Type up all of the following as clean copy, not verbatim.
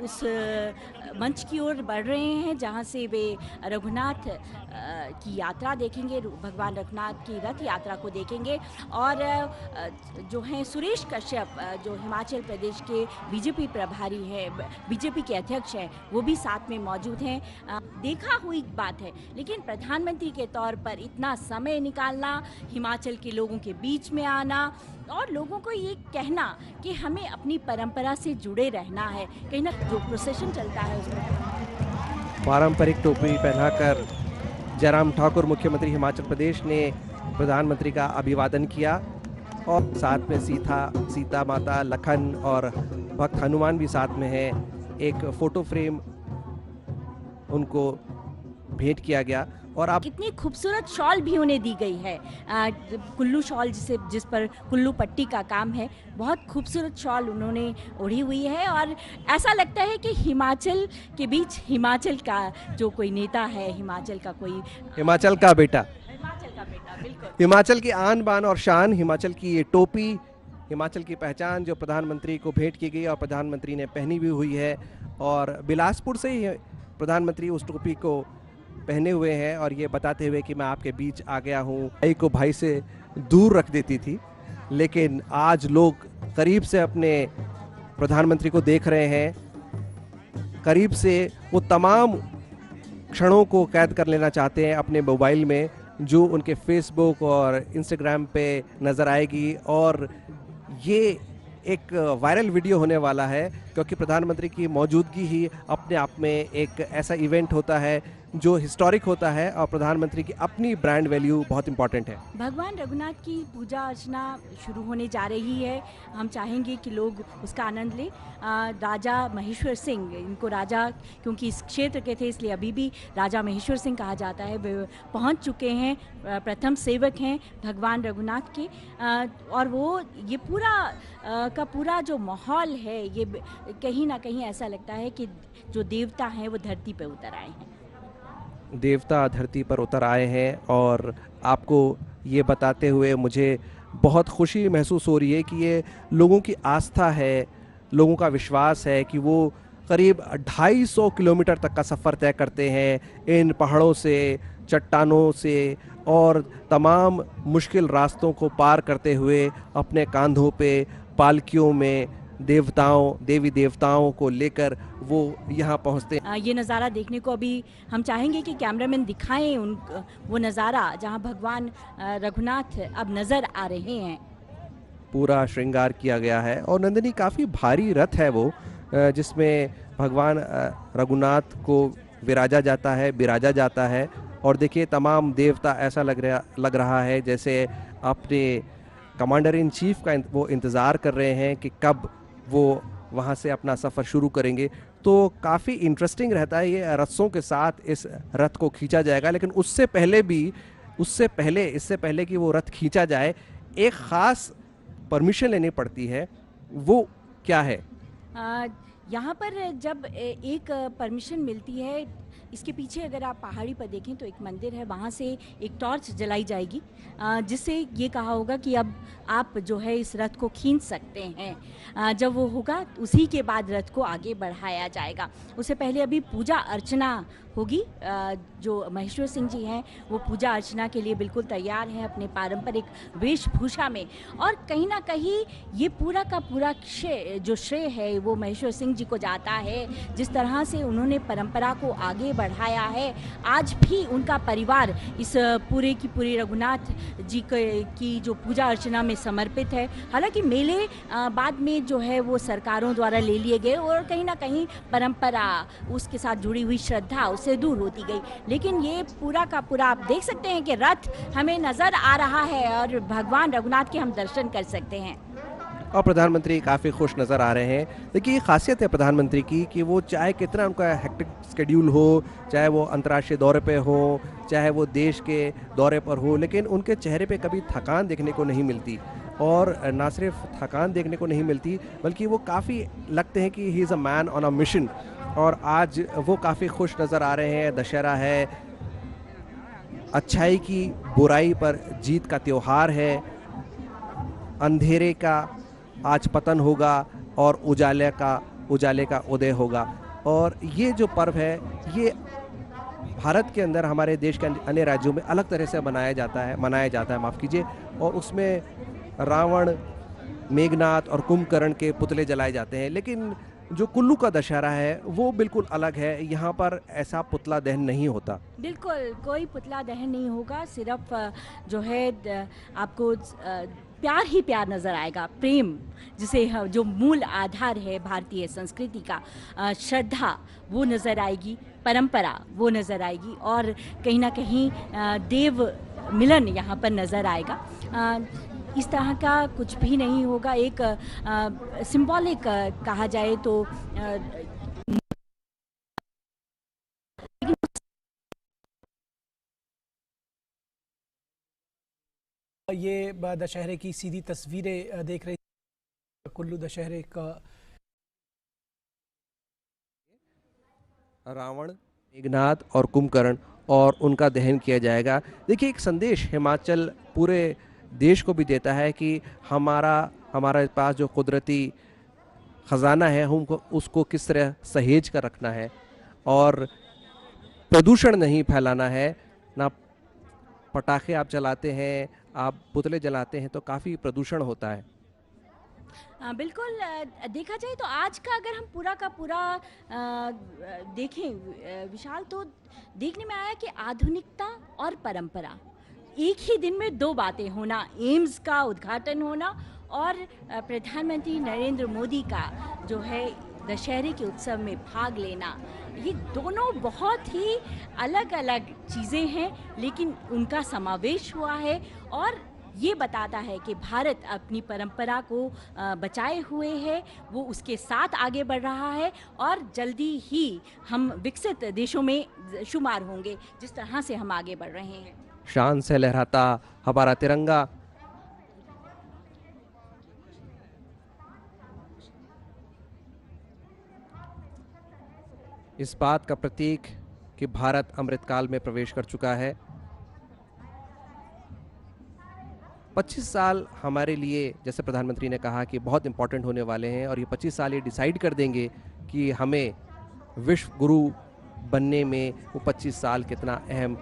उस मंच की ओर बढ़ रहे हैं जहां से वे रघुनाथ की यात्रा देखेंगे, भगवान रघुनाथ की रथ यात्रा को देखेंगे। और जो हैं सुरेश कश्यप, जो हिमाचल प्रदेश के बीजेपी प्रभारी हैं, बीजेपी के अध्यक्ष हैं, वो भी साथ में मौजूद हैं। देखा हुई बात है, लेकिन प्रधानमंत्री के तौर पर इतना समय निकालना, हिमाचल के लोगों के बीच में आना और लोगों को ये कहना कि हमें अपनी परंपरा से जुड़े रहना है, कहीं ना जो प्रोसेशन चलता है उसमें पारंपरिक टोपी पहनाकर जयराम ठाकुर मुख्यमंत्री हिमाचल प्रदेश ने प्रधानमंत्री का अभिवादन किया और साथ में सीता माता, लखन और भक्त हनुमान भी साथ में है। एक फोटो फ्रेम उनको भेंट किया गया और आप कितनी खूबसूरत शॉल भी उन्हें दी गई है, कुल्लू शॉल जिस पर कुल्लू पट्टी का काम है। बहुत खूबसूरत शॉल उन्होंने ओढ़ी हुई है और ऐसा लगता है कि हिमाचल के बीच हिमाचल का जो कोई नेता है, हिमाचल का बेटा, बिल्कुल हिमाचल की आन बान और शान, हिमाचल की ये टोपी, हिमाचल की पहचान जो प्रधानमंत्री को भेंट की गई और प्रधानमंत्री ने पहनी भी हुई है। और बिलासपुर से ही प्रधानमंत्री उस टोपी को पहने हुए हैं और ये बताते हुए कि मैं आपके बीच आ गया हूँ। भाई को भाई से दूर रख देती थी, लेकिन आज लोग करीब से अपने प्रधानमंत्री को देख रहे हैं। करीब से वो तमाम क्षणों को कैद कर लेना चाहते हैं अपने मोबाइल में, जो उनके फेसबुक और इंस्टाग्राम पे नज़र आएगी। और ये एक वायरल वीडियो होने वाला है, क्योंकि प्रधानमंत्री की मौजूदगी ही अपने आप में एक ऐसा इवेंट होता है जो हिस्टोरिक होता है और प्रधानमंत्री की अपनी ब्रांड वैल्यू बहुत इंपॉर्टेंट है। भगवान रघुनाथ की पूजा अर्चना शुरू होने जा रही है। हम चाहेंगे कि लोग उसका आनंद लें। राजा महेश्वर सिंह, इनको राजा क्योंकि इस क्षेत्र के थे इसलिए अभी भी राजा महेश्वर सिंह कहा जाता है, वे पहुंच चुके हैं, प्रथम सेवक हैं भगवान रघुनाथ के। और वो ये पूरा जो माहौल है, ये कहीं ना कहीं ऐसा लगता है कि जो देवता हैं वो धरती पर उतर आए हैं। देवता धरती पर उतर आए हैं और आपको ये बताते हुए मुझे बहुत खुशी महसूस हो रही है कि ये लोगों की आस्था है, लोगों का विश्वास है कि वो करीब 250 किलोमीटर तक का सफ़र तय करते हैं इन पहाड़ों से, चट्टानों से और तमाम मुश्किल रास्तों को पार करते हुए अपने कंधों पे पालकियों में देवी देवताओं को लेकर वो यहाँ पहुँचते हैं। ये नज़ारा देखने को अभी हम चाहेंगे कि कैमरामैन दिखाएं वो नज़ारा जहाँ भगवान रघुनाथ अब नज़र आ रहे हैं। पूरा श्रृंगार किया गया है और नंदिनी काफ़ी भारी रथ है वो, जिसमें भगवान रघुनाथ को बिराजा जाता है। और देखिए तमाम देवता ऐसा लग रहा है जैसे अपने कमांडर इन चीफ का वो इंतज़ार कर रहे हैं कि कब वो वहाँ से अपना सफ़र शुरू करेंगे। तो काफ़ी इंटरेस्टिंग रहता है ये रथों के साथ इस रथ को खींचा जाएगा। लेकिन इससे पहले कि वो रथ खींचा जाए, एक ख़ास परमिशन लेनी पड़ती है। वो क्या है? यहाँ पर जब एक परमिशन मिलती है, इसके पीछे अगर आप पहाड़ी पर देखें तो एक मंदिर है, वहाँ से एक टॉर्च जलाई जाएगी जिससे ये कहा होगा कि अब आप जो है इस रथ को खींच सकते हैं। जब वो होगा उसी के बाद रथ को आगे बढ़ाया जाएगा। उससे पहले अभी पूजा अर्चना होगी। जो महेश्वर सिंह जी हैं वो पूजा अर्चना के लिए बिल्कुल तैयार हैं अपने पारंपरिक वेशभूषा में। और कहीं ना कहीं ये पूरा का पूरा श्रेय है वो महेश्वर सिंह जी को जाता है। जिस तरह से उन्होंने परंपरा को आगे बढ़ाया है, आज भी उनका परिवार इस पूरे की पूरी रघुनाथ जी की जो पूजा अर्चना में समर्पित है। हालांकि मेले बाद में जो है वो सरकारों द्वारा ले लिए गए और कहीं ना कहीं परंपरा, उसके साथ जुड़ी हुई श्रद्धा उससे दूर होती गई। लेकिन ये पूरा का पूरा आप देख सकते हैं कि रथ हमें नज़र आ रहा है और भगवान रघुनाथ के हम दर्शन कर सकते हैं। और प्रधानमंत्री काफ़ी खुश नज़र आ रहे हैं। देखिए ये खासियत है प्रधानमंत्री की कि वो चाहे कितना उनका हेक्टिक स्केड्यूल हो, चाहे वो अंतर्राष्ट्रीय दौरे पे हो, चाहे वो देश के दौरे पर हो, लेकिन उनके चेहरे पे कभी थकान देखने को नहीं मिलती। और ना सिर्फ थकान देखने को नहीं मिलती, बल्कि वो काफ़ी लगते हैं कि he is a man on a mission. और आज वो काफ़ी खुश नज़र आ रहे हैं। दशहरा है, अच्छाई की बुराई पर जीत का त्यौहार है। अंधेरे का आज पतन होगा और उजाले का उजाले का उदय होगा। और ये जो पर्व है ये भारत के अंदर हमारे देश के अन्य राज्यों में अलग तरह से मनाया जाता है माफ़ कीजिए। और उसमें रावण, मेघनाद और कुंभकर्ण के पुतले जलाए जाते हैं। लेकिन जो कुल्लू का दशहरा है वो बिल्कुल अलग है, यहाँ पर ऐसा पुतला दहन नहीं होता। बिल्कुल, कोई पुतला दहन नहीं होगा, सिर्फ जो है आपको प्यार ही प्यार नज़र आएगा, प्रेम जिसे जो मूल आधार है भारतीय संस्कृति का, श्रद्धा वो नज़र आएगी, परंपरा वो नज़र आएगी और कहीं ना कहीं देव मिलन यहाँ पर नज़र आएगा। इस तरह का कुछ भी नहीं होगा। एक सिंबॉलिक कहा जाए तो ये दशहरे की सीधी तस्वीरें देख रही कुल्लू दशहरे का। रावण, मेघनाद और कुंभकर्ण और उनका दहन किया जाएगा। देखिए, एक संदेश हिमाचल पूरे देश को भी देता है कि हमारे पास जो कुदरती ख़जाना है हमको उसको किस तरह सहेज कर रखना है और प्रदूषण नहीं फैलाना है। ना पटाखे आप जलाते हैं, आप पुतले जलाते हैं तो काफ़ी प्रदूषण होता है। बिल्कुल, देखा जाए तो आज का अगर हम पूरा का पूरा देखें विशाल, तो देखने में आया कि आधुनिकता और परंपरा एक ही दिन में दो बातें होना, एम्स का उद्घाटन होना और प्रधानमंत्री नरेंद्र मोदी का जो है दशहरे के उत्सव में भाग लेना, ये दोनों बहुत ही अलग अलग चीज़ें हैं लेकिन उनका समावेश हुआ है और ये बताता है कि भारत अपनी परंपरा को बचाए हुए है, वो उसके साथ आगे बढ़ रहा है और जल्दी ही हम विकसित देशों में शुमार होंगे जिस तरह से हम आगे बढ़ रहे हैं। शान से लहराता हमारा तिरंगा, इस बात का प्रतीक कि भारत अमृतकाल में प्रवेश कर चुका है। 25 साल हमारे लिए, जैसे प्रधानमंत्री ने कहा, कि बहुत इंपॉर्टेंट होने वाले हैं और ये 25 साल ये डिसाइड कर देंगे कि हमें विश्व गुरु बनने में वो 25 साल कितना अहम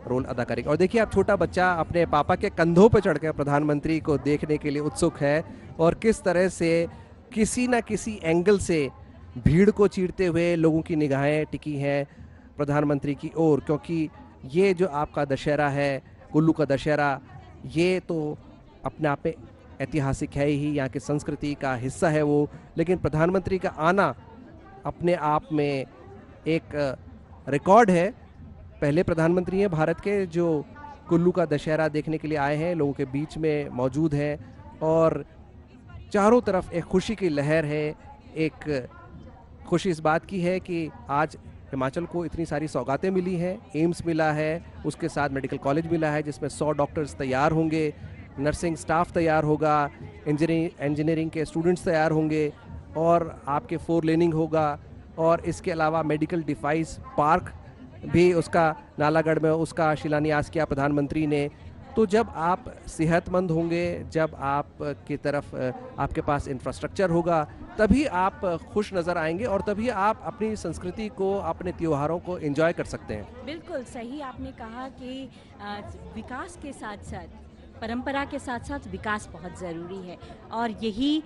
रोल अदा करेगा। और देखिए, आप छोटा बच्चा अपने पापा के कंधों पर चढ़कर प्रधानमंत्री को देखने के लिए उत्सुक है और किस तरह से किसी न किसी एंगल से भीड़ को चीरते हुए लोगों की निगाहें टिकी हैं प्रधानमंत्री की ओर, क्योंकि ये जो आपका दशहरा है, कुल्लू का दशहरा, ये तो अपने आप में ऐतिहासिक है ही, यहाँ की संस्कृति का हिस्सा है वो। लेकिन प्रधानमंत्री का आना अपने आप में एक रिकॉर्ड है। पहले प्रधानमंत्री हैं भारत के जो कुल्लू का दशहरा देखने के लिए आए हैं, लोगों के बीच में मौजूद हैं और चारों तरफ एक खुशी की लहर है। एक खुशी इस बात की है कि आज हिमाचल को इतनी सारी सौगातें मिली हैं, एम्स मिला है, उसके साथ मेडिकल कॉलेज मिला है जिसमें 100 डॉक्टर्स तैयार होंगे, नर्सिंग स्टाफ तैयार होगा, इंजीनियरिंग के स्टूडेंट्स तैयार होंगे और आपके 4 लेनिंग होगा। और इसके अलावा मेडिकल डिवाइस पार्क भी उसका नालागढ़ में उसका शिलान्यास किया प्रधानमंत्री ने। तो जब आप सेहतमंद होंगे, जब आप की तरफ आपके पास इंफ्रास्ट्रक्चर होगा, तभी आप खुश नज़र आएंगे और तभी आप अपनी संस्कृति को, अपने त्योहारों को एंजॉय कर सकते हैं। बिल्कुल सही आपने कहा कि विकास के साथ साथ, परंपरा के साथ साथ विकास बहुत ज़रूरी है और यही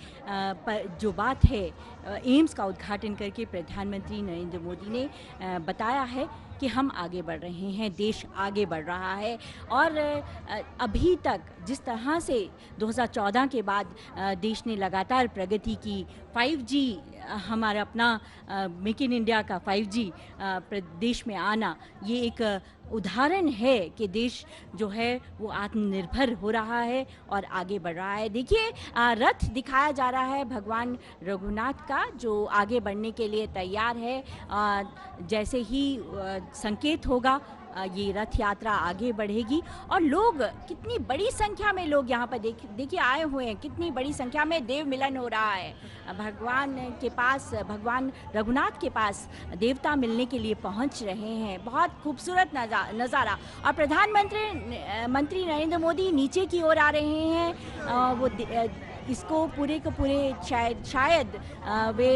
जो बात है एम्स का उद्घाटन करके प्रधानमंत्री नरेंद्र मोदी ने बताया है कि हम आगे बढ़ रहे हैं, देश आगे बढ़ रहा है। और अभी तक जिस तरह से 2014 के बाद देश ने लगातार प्रगति की, 5G हमारा अपना मेक इन इंडिया का 5G देश में आना, ये एक उदाहरण है कि देश जो है वो आत्मनिर्भर हो रहा है और आगे बढ़ रहा है। देखिए, रथ दिखाया जा रहा है भगवान रघुनाथ का जो आगे बढ़ने के लिए तैयार है। जैसे ही संकेत होगा ये रथ यात्रा आगे बढ़ेगी और लोग, कितनी बड़ी संख्या में लोग यहाँ पर देखिए आए हुए हैं, कितनी बड़ी संख्या में देव मिलन हो रहा है। भगवान के पास, भगवान रघुनाथ के पास देवता मिलने के लिए पहुँच रहे हैं। बहुत खूबसूरत नज़ारा। और प्रधानमंत्री नरेंद्र मोदी नीचे की ओर आ रहे हैं। वो इसको पूरे के पूरे शायद वे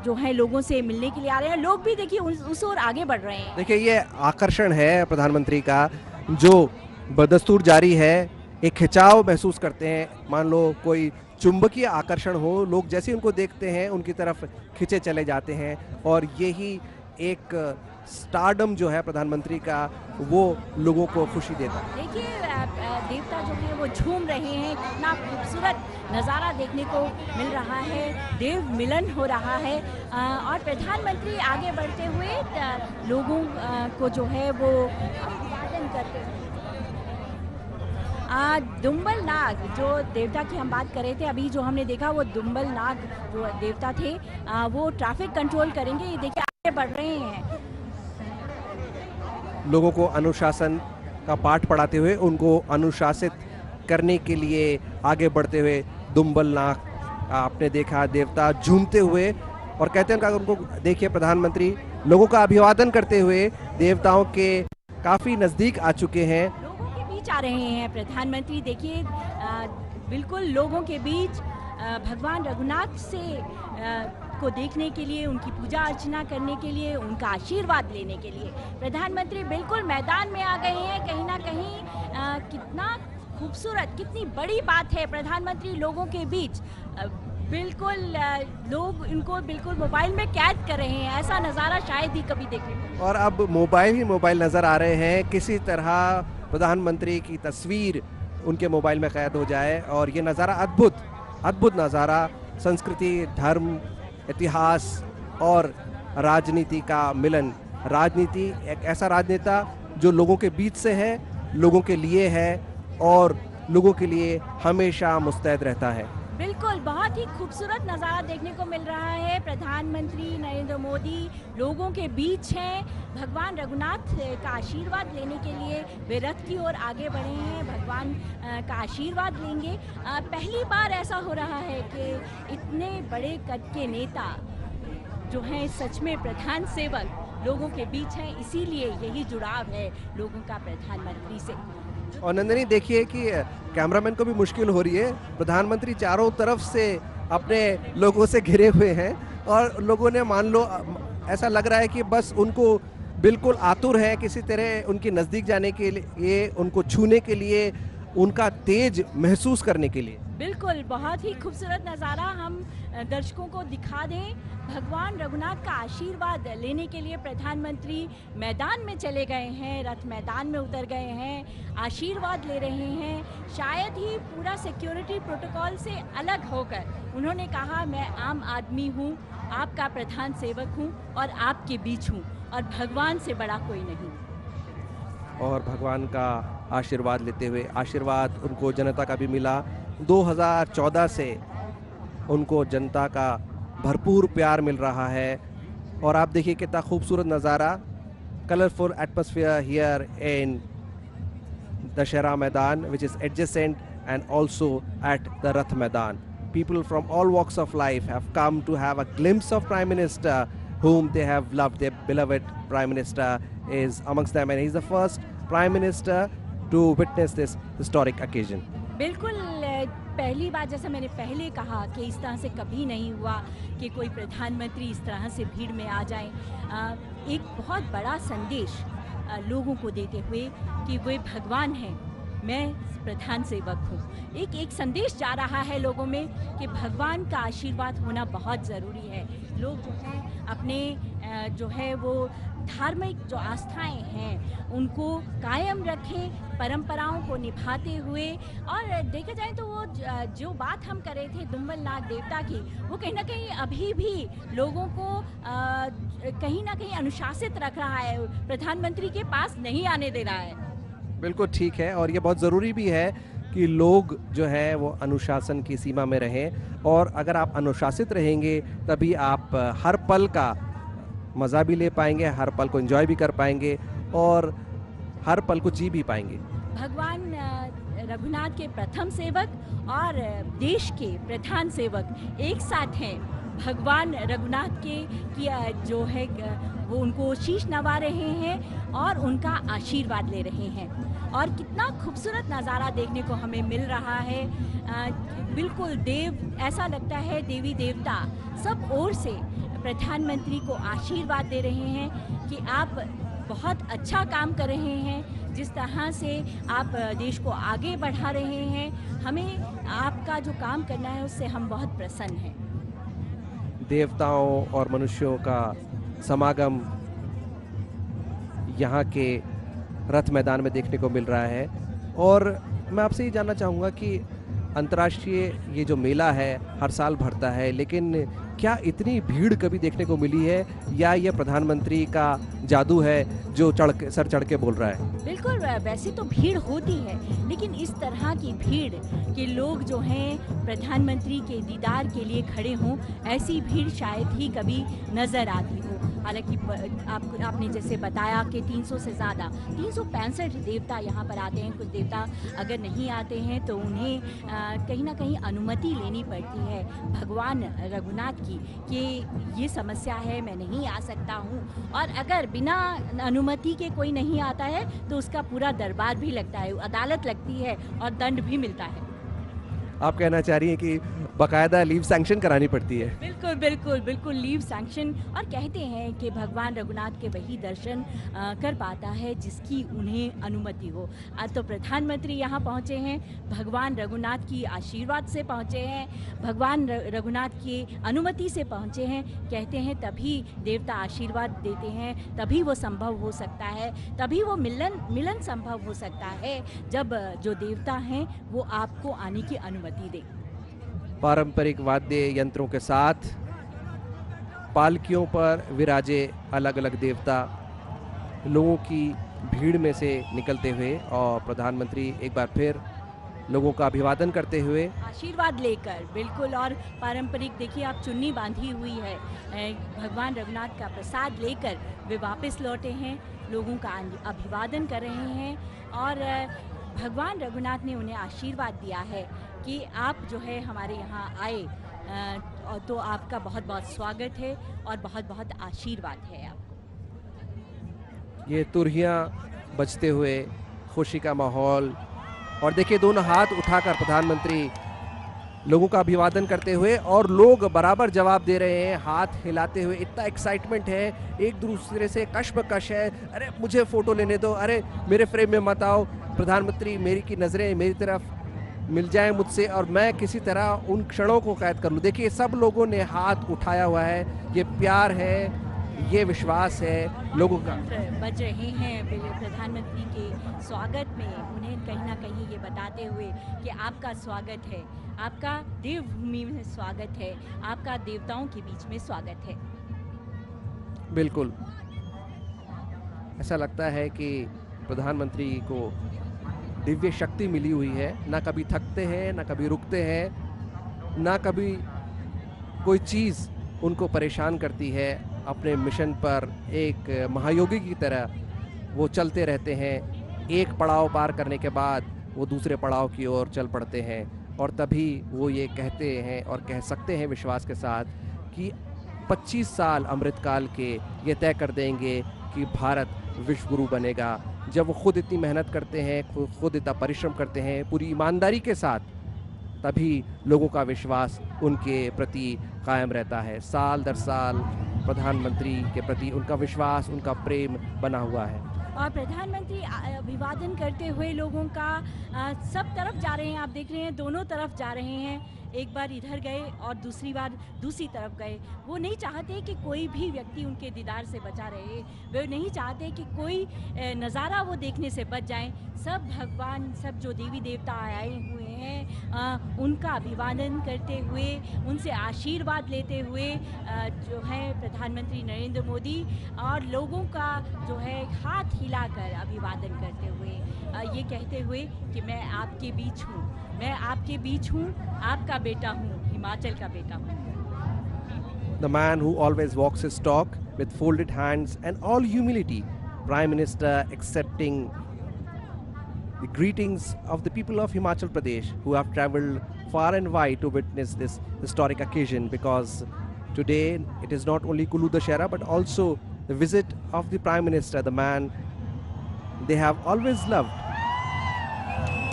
जो है लोगों से मिलने के लिए आ रहे हैं। लोग भी देखिए उस ओर आगे बढ़ रहे हैं। देखिए ये आकर्षण है प्रधानमंत्री का जो बदस्तूर जारी है। एक खिंचाव महसूस करते हैं, मान लो कोई चुंबकीय आकर्षण हो, लोग जैसे उनको देखते हैं उनकी तरफ खिंचे चले जाते हैं। और यही एक स्टारडम जो है प्रधानमंत्री का, वो लोगों को खुशी देता है। देखिए देवता जो है वो झूम रहे हैं, कितना खूबसूरत नज़ारा देखने को मिल रहा है, देव मिलन हो रहा है। और प्रधानमंत्री आगे बढ़ते हुए लोगों को जो है वो अभिवादन करते हैं। दुम्बल नाग जो देवता की हम बात कर रहे थे, अभी जो हमने देखा वो दुम्बल नाग जो देवता थे, वो ट्रैफिक कंट्रोल करेंगे। ये देखिए आगे बढ़ रहे हैं, लोगों को अनुशासन का पाठ पढ़ाते हुए, उनको अनुशासित करने के लिए आगे बढ़ते हुए दुम्बल नाग आपने देखा देवता झूमते हुए। और कहते हैं अगर उनको देखिए प्रधानमंत्री लोगों का अभिवादन करते हुए देवताओं के काफी नजदीक आ चुके हैं, लोगों के बीच आ रहे हैं प्रधानमंत्री। देखिए बिल्कुल लोगों के बीच भगवान रघुनाथ से को देखने के लिए, उनकी पूजा अर्चना करने के लिए, उनका आशीर्वाद लेने के लिए प्रधानमंत्री बिल्कुल मैदान में आ गए हैं। कहीं ना कहीं कितना खूबसूरत, कितनी बड़ी बात है, प्रधानमंत्री लोगों के बीच बिल्कुल लोग इनको बिल्कुल मोबाइल में कैद कर रहे हैं। ऐसा नज़ारा शायद ही कभी देखने को। और अब मोबाइल ही मोबाइल नजर आ रहे हैं। किसी तरह प्रधानमंत्री की तस्वीर उनके मोबाइल में कैद हो जाए और ये नज़ारा अद्भुत अद्भुत नज़ारा, संस्कृति, धर्म, इतिहास और राजनीति का मिलन। राजनीति एक ऐसा राजनेता जो लोगों के बीच से है, लोगों के लिए है और लोगों के लिए हमेशा मुस्तैद रहता है। बिल्कुल बहुत ही खूबसूरत नज़ारा देखने को मिल रहा है। प्रधानमंत्री नरेंद्र मोदी लोगों के बीच हैं, भगवान रघुनाथ का आशीर्वाद लेने के लिए वे रथ की ओर आगे बढ़े हैं, भगवान का आशीर्वाद लेंगे। पहली बार ऐसा हो रहा है कि इतने बड़े कद के नेता जो हैं सच में प्रधान सेवक लोगों के बीच हैं, इसीलिए यही जुड़ाव है लोगों का प्रधानमंत्री से। और नंदिनी देखिए कि कैमरामैन को भी मुश्किल हो रही है, प्रधानमंत्री चारों तरफ से अपने लोगों से घिरे हुए हैं और लोगों ने मान लो ऐसा लग रहा है कि बस उनको बिल्कुल आतुर है किसी तरह उनके नज़दीक जाने के लिए, उनको छूने के लिए, उनका तेज महसूस करने के लिए। बिल्कुल बहुत ही खूबसूरत नज़ारा हम दर्शकों को दिखा दें। भगवान रघुनाथ का आशीर्वाद लेने के लिए प्रधानमंत्री मैदान में चले गए हैं, रथ मैदान में उतर गए हैं, आशीर्वाद ले रहे हैं। शायद ही पूरा सिक्योरिटी प्रोटोकॉल से अलग होकर उन्होंने कहा, मैं आम आदमी हूँ, आपका प्रधान सेवक हूँ और आपके बीच हूँ और भगवान से बड़ा कोई नहीं। और भगवान का आशीर्वाद लेते हुए, आशीर्वाद उनको जनता का भी मिला। 2014 से उनको जनता का भरपूर प्यार मिल रहा है। और आप देखिए कितना खूबसूरत नज़ारा, colourful atmosphere here in Dussehra Maidan which is adjacent and also at the Rath Maidan. People from all walks of life have come to have a glimpse of Prime Minister whom they have loved. Their beloved Prime Minister is amongst them and he is the first Prime Minister to witness this historic occasion. बिल्कुल पहली बार, जैसा मैंने पहले कहा कि इस तरह से कभी नहीं हुआ कि कोई प्रधानमंत्री इस तरह से भीड़ में आ जाए। एक बहुत बड़ा संदेश लोगों को देते हुए कि वे भगवान हैं, मैं प्रधान सेवक हूँ। एक संदेश जा रहा है लोगों में कि भगवान का आशीर्वाद होना बहुत ज़रूरी है। लोग जो हैं अपने जो है वो धार्मिक जो आस्थाएं हैं उनको कायम रखें, परंपराओं को निभाते हुए। और देखा जाए तो वो जो बात हम कर रहे थे दुम्बल नाग देवता की, वो कहीं ना कहीं अभी भी लोगों को कहीं ना कहीं अनुशासित रख रहा है, प्रधानमंत्री के पास नहीं आने दे रहा है। बिल्कुल ठीक है और ये बहुत ज़रूरी भी है कि लोग जो है वो अनुशासन की सीमा में रहें। और अगर आप अनुशासित रहेंगे तभी आप हर पल का मज़ा भी ले पाएंगे, हर पल को एंजॉय भी कर पाएंगे और हर पल को जी भी पाएंगे। भगवान रघुनाथ के प्रथम सेवक और देश के प्रधान सेवक एक साथ हैं। भगवान रघुनाथ के जो है वो उनको शीश नवा रहे हैं और उनका आशीर्वाद ले रहे हैं। और कितना खूबसूरत नज़ारा देखने को हमें मिल रहा है। बिल्कुल देव, ऐसा लगता है देवी देवता सब ओर से प्रधानमंत्री को आशीर्वाद दे रहे हैं कि आप बहुत अच्छा काम कर रहे हैं, जिस तरह से आप देश को आगे बढ़ा रहे हैं, हमें आपका जो काम करना है उससे हम बहुत प्रसन्न हैं। देवताओं और मनुष्यों का समागम यहाँ के रथ मैदान में देखने को मिल रहा है। और मैं आपसे ये जानना चाहूँगा कि अंतर्राष्ट्रीय ये जो मेला है हर साल भरता है, लेकिन क्या इतनी भीड़ कभी देखने को मिली है, या ये प्रधानमंत्री का जादू है जो सर चढ़ के बोल रहा है? बिल्कुल, वैसे तो भीड़ होती है, लेकिन इस तरह की भीड़ कि लोग जो हैं प्रधानमंत्री के दीदार के लिए खड़े हों, ऐसी भीड़ शायद ही कभी नज़र आती हो। हालांकि आपने जैसे बताया कि 300 से ज़्यादा 365 देवता यहाँ पर आते हैं। कुछ देवता अगर नहीं आते हैं तो उन्हें कहीं ना कहीं अनुमति लेनी पड़ती है भगवान रघुनाथ की कि ये समस्या है, मैं नहीं आ सकता हूँ। और अगर बिना अनुमति के कोई नहीं आता है तो उसका पूरा दरबार भी लगता है, अदालत लगती है और दंड भी मिलता है। आप कहना चाह रही हैं कि बाकायदा लीव सैंक्शन करानी पड़ती है? बिल्कुल बिल्कुल बिल्कुल, लीव सैंक्शन। और कहते हैं कि भगवान रघुनाथ के वही दर्शन कर पाता है जिसकी उन्हें अनुमति हो। आज तो प्रधानमंत्री यहाँ पहुँचे हैं, भगवान रघुनाथ की आशीर्वाद से पहुँचे हैं, भगवान रघुनाथ की अनुमति से पहुँचे हैं। कहते हैं तभी देवता आशीर्वाद देते हैं, तभी वो संभव हो सकता है, तभी वो मिलन संभव हो सकता है जब जो देवता हैं वो आपको आने की अनुमति दें। पारंपरिक वाद्य यंत्रों के साथ पालकियों पर विराजे अलग अलग देवता लोगों की भीड़ में से निकलते हुए, और प्रधानमंत्री एक बार फिर लोगों का अभिवादन करते हुए आशीर्वाद लेकर। बिल्कुल, और पारंपरिक देखिए आप चुन्नी बांधी हुई है, भगवान रघुनाथ का प्रसाद लेकर वे वापस लौटे हैं, लोगों का अभिवादन कर रहे हैं। और भगवान रघुनाथ ने उन्हें आशीर्वाद दिया है कि आप जो है हमारे यहाँ आए, तो आपका बहुत बहुत स्वागत है और बहुत बहुत आशीर्वाद है आपको। ये तुरहियां बजते हुए खुशी का माहौल, और देखिए दोनों हाथ उठाकर प्रधानमंत्री लोगों का अभिवादन करते हुए, और लोग बराबर जवाब दे रहे हैं हाथ हिलाते हुए। इतना एक्साइटमेंट है, एक दूसरे से कश्मकश है, अरे मुझे फ़ोटो लेने दो, अरे मेरे फ्रेम में मत आओ, प्रधानमंत्री मेरी की नज़रें मेरी तरफ मिल जाए मुझसे और मैं किसी तरह उन क्षणों को कैद कर लूँ। देखिए सब लोगों ने हाथ उठाया हुआ है, ये प्यार है, ये विश्वास है लोगों का। बज रहे हैं प्रधानमंत्री के स्वागत में, उन्हें कहीं ना कहीं ये बताते हुए कि आपका स्वागत है, आपका देवभूमि में स्वागत है, आपका देवताओं के बीच में स्वागत है। बिल्कुल, ऐसा लगता है कि प्रधानमंत्री को दिव्य शक्ति मिली हुई है, ना कभी थकते हैं, ना कभी रुकते हैं, ना कभी कोई चीज़ उनको परेशान करती है। अपने मिशन पर एक महायोगी की तरह वो चलते रहते हैं। एक पड़ाव पार करने के बाद वो दूसरे पड़ाव की ओर चल पड़ते हैं, और तभी वो ये कहते हैं और कह सकते हैं विश्वास के साथ कि 25 साल अमृतकाल के ये तय कर देंगे कि भारत विश्व गुरु बनेगा। जब वो खुद इतनी मेहनत करते हैं, खुद इतना परिश्रम करते हैं पूरी ईमानदारी के साथ, तभी लोगों का विश्वास उनके प्रति कायम रहता है। साल दर साल प्रधानमंत्री के प्रति उनका विश्वास, उनका प्रेम बना हुआ है। और प्रधानमंत्री अभिवादन करते हुए लोगों का सब तरफ जा रहे हैं, आप देख रहे हैं दोनों तरफ जा रहे हैं। एक बार इधर गए और दूसरी बार दूसरी तरफ गए। वो नहीं चाहते कि कोई भी व्यक्ति उनके दीदार से बचा रहे, वे नहीं चाहते कि कोई नज़ारा वो देखने से बच जाएं। सब भगवान, सब जो देवी देवता आए हुए हैं उनका अभिवादन करते हुए, उनसे आशीर्वाद लेते हुए जो है प्रधानमंत्री नरेंद्र मोदी और लोगों का जो है हाथ हिलाकर अभिवादन करते हुए ये कहते हुए कि मैं आपके बीच हूँ, मैं आपके बीच हूँ, आपका बेटा हूँ, हिमाचल का बेटा हूँ। The man who always walks his talk with folded hands and all humility, Prime Minister accepting the greetings of the people of Himachal Pradesh who have travelled far and wide to witness this historic occasion, because today it is not only Kulu Dashera but also the visit of the Prime Minister, the man they have always loved.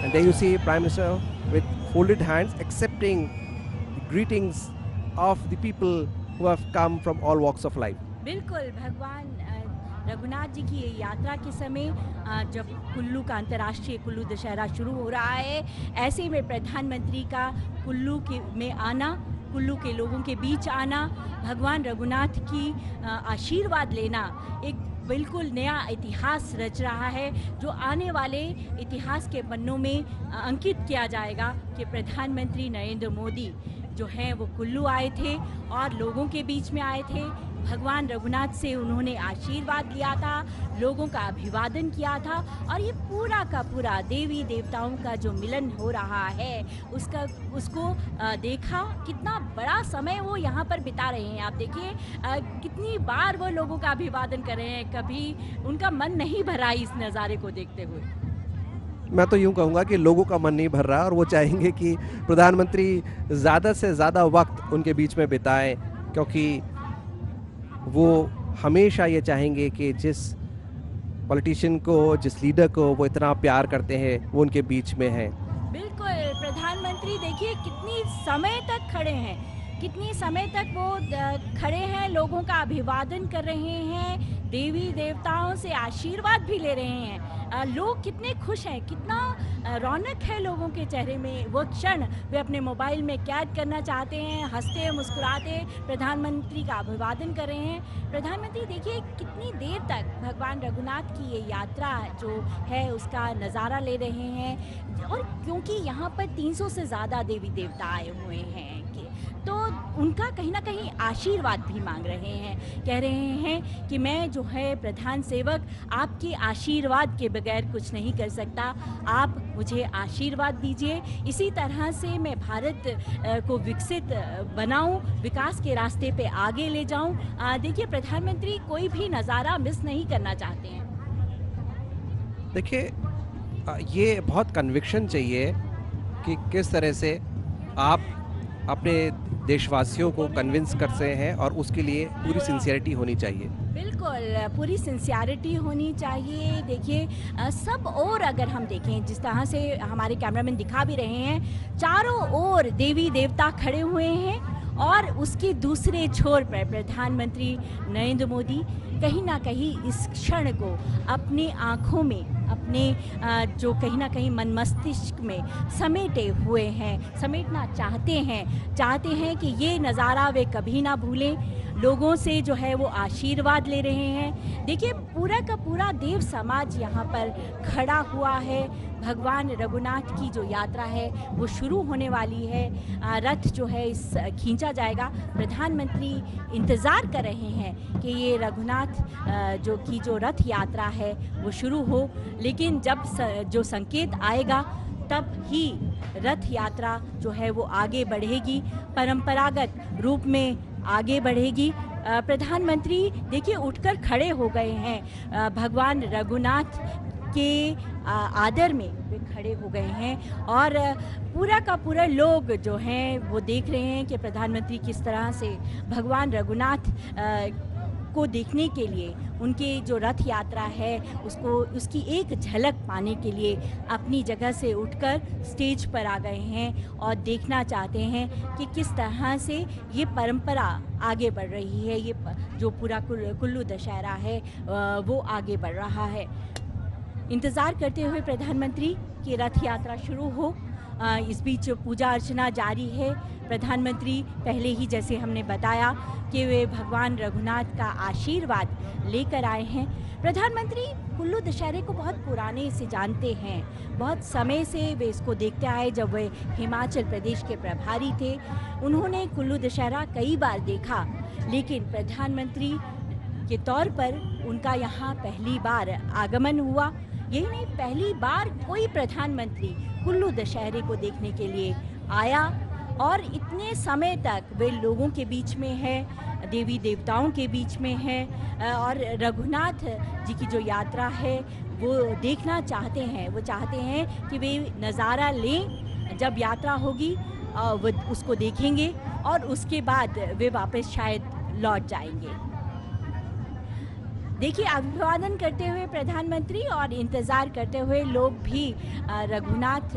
And there you see Prime Minister with folded hands accepting the greetings of the people who have come from all walks of life. बिल्कुल भगवान रघुनाथ जी की ये यात्रा के समय जब कुल्लू का अंतर्राष्ट्रीय कुल्लू दशहरा शुरू हो रहा है, ऐसे में प्रधानमंत्री का कुल्लू में आना, कुल्लू के लोगों के बीच आना, भगवान रघुनाथ की आशीर्वाद लेना एक बिल्कुल नया इतिहास रच रहा है, जो आने वाले इतिहास के पन्नों में अंकित किया जाएगा कि प्रधानमंत्री नरेंद्र मोदी जो हैं वो कुल्लू आए थे और लोगों के बीच में आए थे। भगवान रघुनाथ से उन्होंने आशीर्वाद लिया था, लोगों का अभिवादन किया था और ये पूरा का पूरा देवी देवताओं का जो मिलन हो रहा है उसको देखा। कितना बड़ा समय वो यहाँ पर बिता रहे हैं। आप देखिए कितनी बार वो लोगों का अभिवादन कर रहे हैं, कभी उनका मन नहीं भरा इस नज़ारे को देखते हुए। मैं तो यूं कहूँगा कि लोगों का मन नहीं भर रहा और वो चाहेंगे कि प्रधानमंत्री ज़्यादा से ज़्यादा वक्त उनके बीच में बिताएं, क्योंकि वो हमेशा ये चाहेंगे कि जिस पॉलिटिशियन को, जिस लीडर को वो इतना प्यार करते हैं, वो उनके बीच में है। बिल्कुल, प्रधानमंत्री देखिए कितनी समय तक खड़े हैं, कितनी समय तक वो खड़े हैं, लोगों का अभिवादन कर रहे हैं, देवी देवताओं से आशीर्वाद भी ले रहे हैं। लोग कितने खुश हैं, कितना रौनक है लोगों के चेहरे में। वो क्षण वे अपने मोबाइल में कैद करना चाहते हैं, हंसते मुस्कुराते प्रधानमंत्री का अभिवादन कर रहे हैं। प्रधानमंत्री देखिए कितनी देर तक भगवान रघुनाथ की ये यात्रा जो है उसका नज़ारा ले रहे हैं, और क्योंकि यहाँ पर 300 से ज़्यादा देवी देवता आए हुए हैं तो उनका कहीं ना कहीं आशीर्वाद भी मांग रहे हैं। कह रहे हैं कि मैं जो है प्रधान सेवक आपके आशीर्वाद के बगैर कुछ नहीं कर सकता, आप मुझे आशीर्वाद दीजिए, इसी तरह से मैं भारत को विकसित बनाऊं, विकास के रास्ते पे आगे ले जाऊं। देखिए प्रधानमंत्री कोई भी नज़ारा मिस नहीं करना चाहते हैं। देखिए ये बहुत कन्विक्शन चाहिए कि किस तरह से आप अपने देशवासियों को कन्विंस करते हैं, और उसके लिए पूरी सिंसियरिटी होनी चाहिए। बिल्कुल पूरी सिंसियरिटी होनी चाहिए। देखिए सब और अगर हम देखें जिस तरह से हमारे कैमरामैन दिखा भी रहे हैं, चारों ओर देवी देवता खड़े हुए हैं और उसके दूसरे छोर पर प्रधानमंत्री नरेंद्र मोदी कहीं ना कहीं इस क्षण को अपनी आँखों में, अपने जो कहीं ना कहीं मन मस्तिष्क में समेटे हुए हैं, समेटना चाहते हैं कि ये नज़ारा वे कभी ना भूलें। लोगों से जो है वो आशीर्वाद ले रहे हैं। देखिए पूरा का पूरा देव समाज यहाँ पर खड़ा हुआ है। भगवान रघुनाथ की जो यात्रा है वो शुरू होने वाली है, रथ जो है इस खींचा जाएगा। प्रधानमंत्री इंतज़ार कर रहे हैं कि ये रघुनाथ जो रथ यात्रा है वो शुरू हो, लेकिन जब जो संकेत आएगा तब ही रथ यात्रा जो है वो आगे बढ़ेगी, परंपरागत रूप में आगे बढ़ेगी। प्रधानमंत्री देखिए उठकर खड़े हो गए हैं, भगवान रघुनाथ के आदर में वे खड़े हो गए हैं और पूरा का पूरा लोग जो हैं वो देख रहे हैं कि प्रधानमंत्री किस तरह से भगवान रघुनाथ को देखने के लिए, उनके जो रथ यात्रा है उसकी एक झलक पाने के लिए अपनी जगह से उठकर स्टेज पर आ गए हैं और देखना चाहते हैं कि किस तरह से ये परंपरा आगे बढ़ रही है, ये जो पूरा कुल्लू दशहरा है वो आगे बढ़ रहा है। इंतज़ार करते हुए प्रधानमंत्री की रथ यात्रा शुरू हो। इस बीच पूजा अर्चना जारी है। प्रधानमंत्री पहले ही जैसे हमने बताया कि वे भगवान रघुनाथ का आशीर्वाद लेकर आए हैं। प्रधानमंत्री कुल्लू दशहरे को बहुत पुराने से जानते हैं, बहुत समय से वे इसको देखते आए। जब वे हिमाचल प्रदेश के प्रभारी थे उन्होंने कुल्लू दशहरा कई बार देखा, लेकिन प्रधानमंत्री के तौर पर उनका यहाँ पहली बार आगमन हुआ। यही नहीं, पहली बार कोई प्रधानमंत्री कुल्लू दशहरे को देखने के लिए आया और इतने समय तक वे लोगों के बीच में है, देवी देवताओं के बीच में है और रघुनाथ जी की जो यात्रा है वो देखना चाहते हैं। वो चाहते हैं कि वे नज़ारा लें, जब यात्रा होगी वो उसको देखेंगे और उसके बाद वे वापस शायद लौट जाएंगे। देखिए, अभिवादन करते हुए प्रधानमंत्री और इंतज़ार करते हुए लोग भी रघुनाथ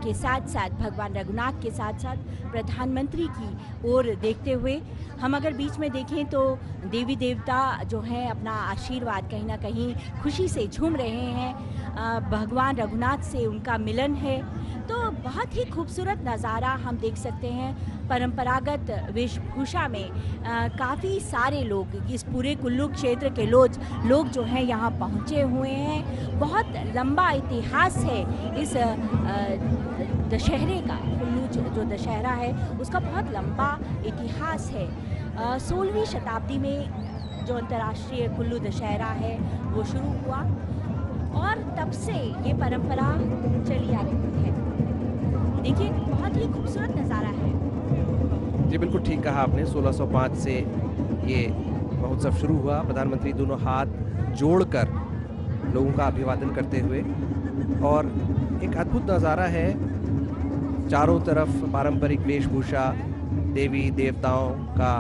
के साथ साथ, भगवान रघुनाथ के साथ साथ प्रधानमंत्री की ओर देखते हुए, हम अगर बीच में देखें तो देवी देवता जो हैं अपना आशीर्वाद कहीं ना कहीं खुशी से झूम रहे हैं। भगवान रघुनाथ से उनका मिलन है, तो बहुत ही खूबसूरत नज़ारा हम देख सकते हैं। परंपरागत वेशभूषा में काफ़ी सारे लोग, इस पूरे कुल्लू क्षेत्र के लोग जो हैं यहाँ पहुँचे हुए हैं। बहुत लंबा इतिहास है इस दशहरे का। कुल्लू जो दशहरा है उसका बहुत लंबा इतिहास है। 16वीं शताब्दी में जो अंतर्राष्ट्रीय कुल्लू दशहरा है वो शुरू हुआ और तब से ये परंपरा चली आ रही है। देखिए, बहुत ही खूबसूरत नज़ारा है। जी बिल्कुल ठीक कहा आपने। 1605 से ये महोत्सव शुरू हुआ। प्रधानमंत्री दोनों हाथ जोड़कर लोगों का अभिवादन करते हुए, और एक अद्भुत नज़ारा है। चारों तरफ पारंपरिक वेशभूषा, देवी देवताओं का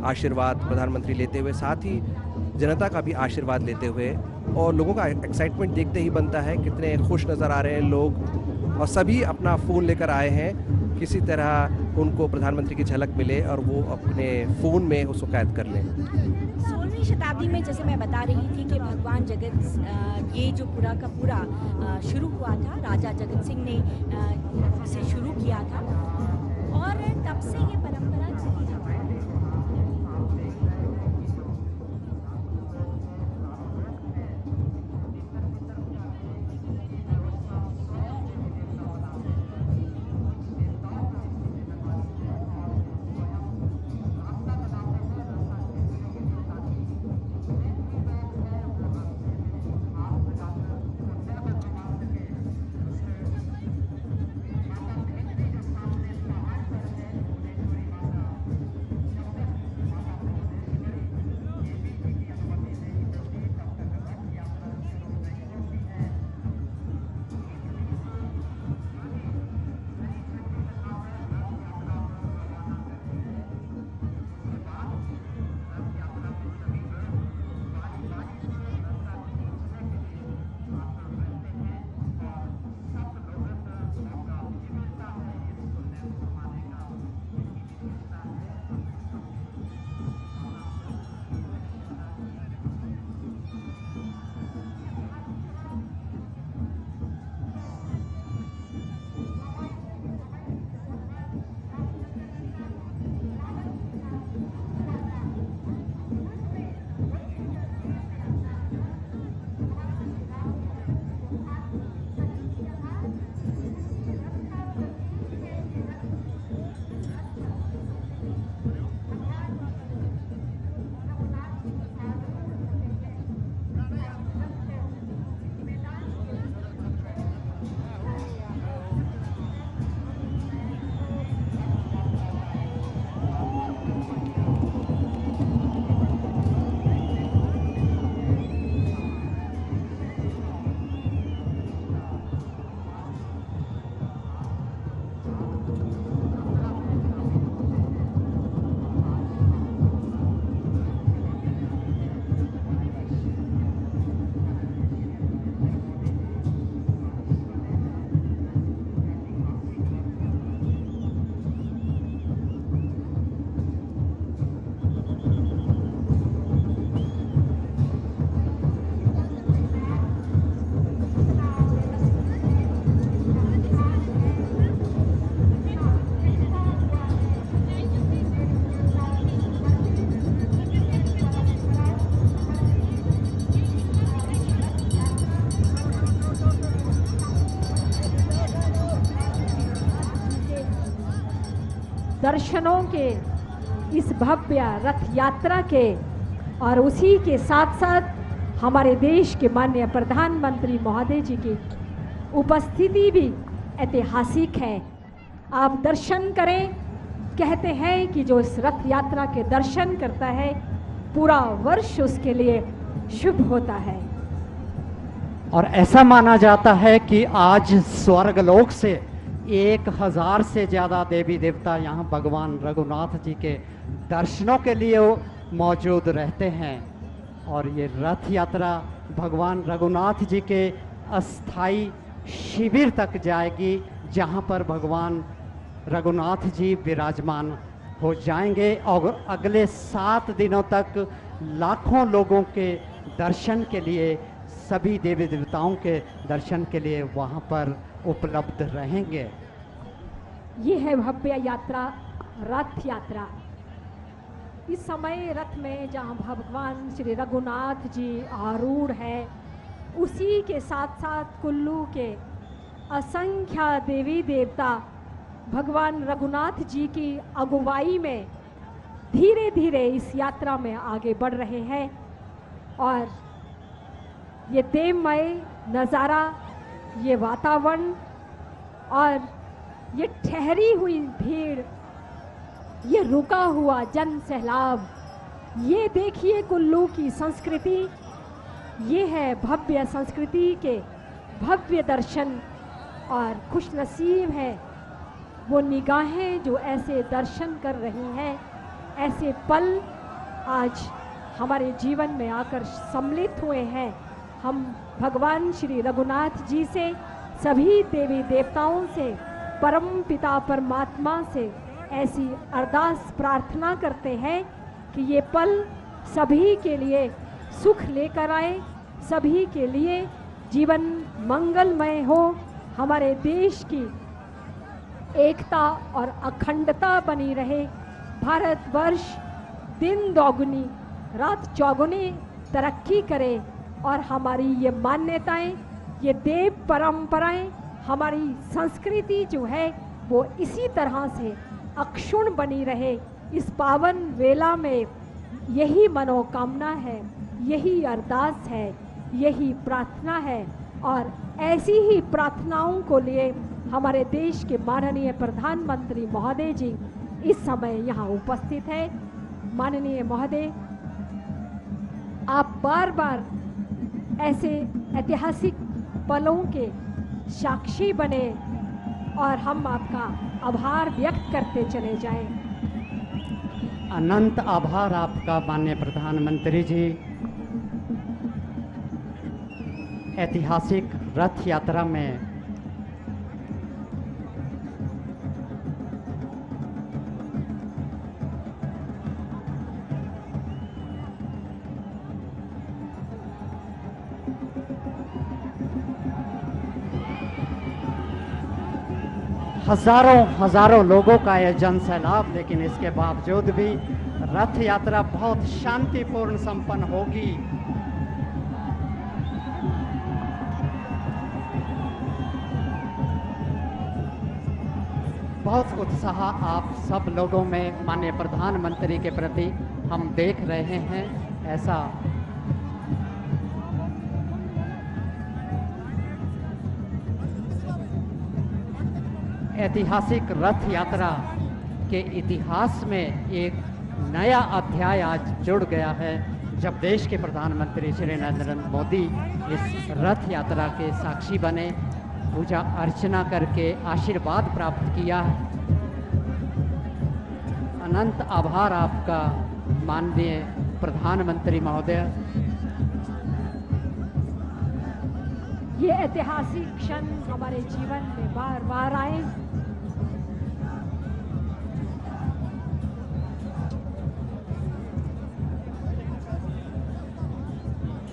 आशीर्वाद प्रधानमंत्री लेते हुए, साथ ही जनता का भी आशीर्वाद लेते हुए, और लोगों का एक्साइटमेंट देखते ही बनता है कितने खुश नज़र आ रहे हैं लोग। और सभी अपना फ़ोन लेकर आए हैं, किसी तरह उनको प्रधानमंत्री की झलक मिले और वो अपने फ़ोन में उसको कैद कर लें। 16वीं शताब्दी में जैसे मैं बता रही थी कि भगवान जगत, ये जो पूरा का पूरा शुरू हुआ था, राजा जगत सिंह ने इसे शुरू किया था और तब से ये परंपरा चली आ रही है। दर्शनों के, इस भव्य रथ यात्रा के, और उसी के साथ साथ हमारे देश के माननीय प्रधानमंत्री महोदय जी की उपस्थिति भी ऐतिहासिक है। आप दर्शन करें। कहते हैं कि जो इस रथ यात्रा के दर्शन करता है पूरा वर्ष उसके लिए शुभ होता है। और ऐसा माना जाता है कि आज स्वर्गलोक से 1000 से ज़्यादा देवी देवता यहाँ भगवान रघुनाथ जी के दर्शनों के लिए मौजूद रहते हैं। और ये रथ यात्रा भगवान रघुनाथ जी के अस्थाई शिविर तक जाएगी, जहाँ पर भगवान रघुनाथ जी विराजमान हो जाएंगे और अगले 7 दिनों तक लाखों लोगों के दर्शन के लिए, सभी देवी देवताओं के दर्शन के लिए वहाँ पर उपलब्ध रहेंगे। ये है भव्य यात्रा, रथ यात्रा। इस समय रथ में जहाँ भगवान श्री रघुनाथ जी आरूढ़ है, उसी के साथ साथ कुल्लू के असंख्य देवी देवता भगवान रघुनाथ जी की अगुवाई में धीरे धीरे इस यात्रा में आगे बढ़ रहे हैं। और ये देवमय नज़ारा, ये वातावरण और ये ठहरी हुई भीड़, ये रुका हुआ जन सैलाब, ये देखिए कुल्लू की संस्कृति। ये है भव्य संस्कृति के भव्य दर्शन। और खुशनसीब है वो निगाहें जो ऐसे दर्शन कर रही हैं। ऐसे पल आज हमारे जीवन में आकर सम्मिलित हुए हैं। हम भगवान श्री रघुनाथ जी से, सभी देवी देवताओं से, परम पिता परमात्मा से ऐसी अरदास प्रार्थना करते हैं कि ये पल सभी के लिए सुख लेकर आए, सभी के लिए जीवन मंगलमय हो, हमारे देश की एकता और अखंडता बनी रहे, भारतवर्ष दिन दोगुनी रात चौगुनी तरक्की करे और हमारी ये मान्यताएं, ये देव परंपराएं, हमारी संस्कृति जो है वो इसी तरह से अक्षुण्ण बनी रहे। इस पावन वेला में यही मनोकामना है, यही अरदास है, यही प्रार्थना है। और ऐसी ही प्रार्थनाओं को लिए हमारे देश के माननीय प्रधानमंत्री महोदय जी इस समय यहाँ उपस्थित है। माननीय महोदय, आप बार बार ऐसे ऐतिहासिक पलों के साक्षी बने और हम आपका आभार व्यक्त करते चले जाएं। अनंत आभार आपका माननीय प्रधानमंत्री जी। ऐतिहासिक रथ यात्रा में हजारों लोगों का यह जन सैलाब, लेकिन इसके बावजूद भी रथ यात्रा बहुत शांतिपूर्ण संपन्न होगी। बहुत उत्साह आप सब लोगों में माननीय प्रधानमंत्री के प्रति हम देख रहे हैं। ऐसा ऐतिहासिक रथ यात्रा के इतिहास में एक नया अध्याय आज जुड़ गया है, जब देश के प्रधानमंत्री श्री नरेंद्र मोदी इस रथ यात्रा के साक्षी बने, पूजा अर्चना करके आशीर्वाद प्राप्त किया। अनंत आभार आपका माननीय प्रधानमंत्री महोदय। ये ऐतिहासिक क्षण हमारे जीवन में बार बार आए।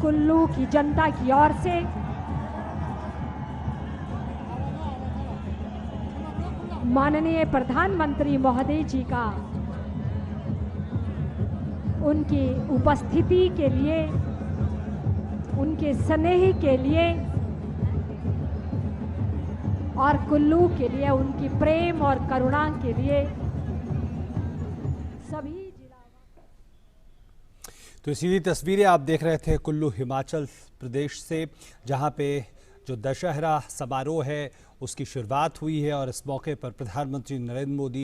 कुल्लू की जनता की ओर से माननीय प्रधानमंत्री महोदय जी का उनकी उपस्थिति के लिए, उनके स्नेह के लिए और कुल्लू के लिए उनकी प्रेम और करुणा के लिए सभी जिला। तो सीधी तस्वीरें आप देख रहे थे कुल्लू हिमाचल प्रदेश से, जहां पे जो दशहरा समारोह है उसकी शुरुआत हुई है और इस मौके पर प्रधानमंत्री नरेंद्र मोदी